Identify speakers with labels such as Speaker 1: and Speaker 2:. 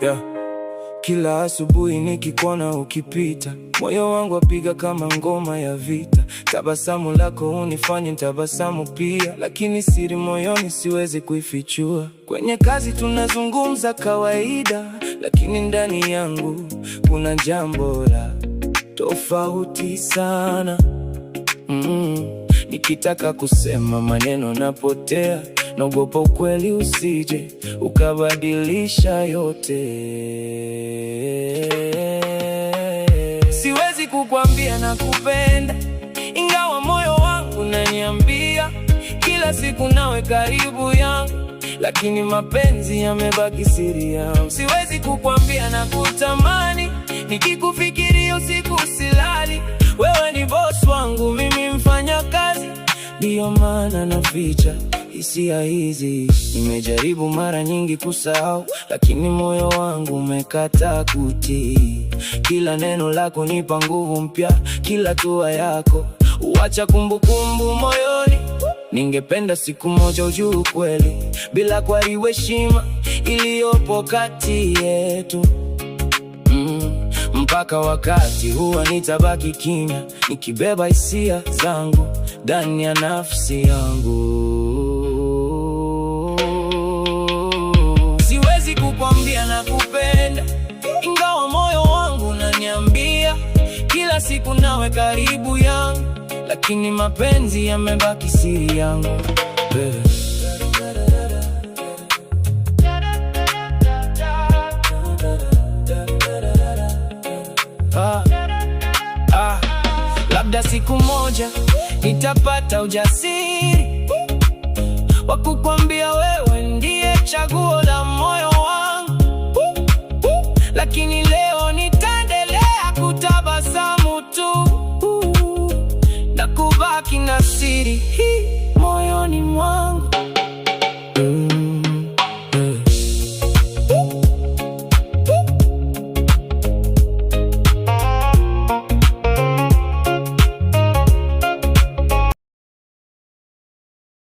Speaker 1: Yeah. Kila asubuhi nikikuona ukipita, moyo wangu wapiga kama ngoma ya vita. Tabasamu lako hunifanya nitabasamu pia, lakini siri moyoni siwezi kuifichua. Kwenye kazi tunazungumza kawaida, lakini ndani yangu kuna jambo la tofauti sana. Nikitaka kusema maneno napotea, naogopa ukweli usije ukabadilisha yote. Siwezi kukwambia nakupenda, ingawa moyo wangu unaniambia kila siku nawe karibu yangu, lakini mapenzi yamebaki siri yangu. Siwezi kukwambia nakutamani, nikikufikiria usiku silali. Wewe ni boss wangu, mimi mfanya kazi, ndiyo maana naficha hisia hizi. Nimejaribu mara nyingi kusahau, lakini moyo wangu umekataa kutii. Kila neno lako nipa nguvu mpya, kila hatua yako huacha kumbukumbu moyoni. Ningependa siku moja ujue ukweli, bila kuharibu heshima iliyopo kati yetu. Mpaka wakati huwa nitabaki kimya, nikibeba hisia zangu ndani ya nafsi yangu. Siwezi kukwambia nakupenda, ingawa moyo wangu unaniambia kila siku nawe karibu yangu, lakini mapenzi yamebaki siri yangu. Labda siku moja nitapata ujasiri wa kukwambia wewe ndiye chaguo la moyo wangu, lakini leo nitaendelea kutabasamu tu na kubaki na siri hii moyoni mwangu.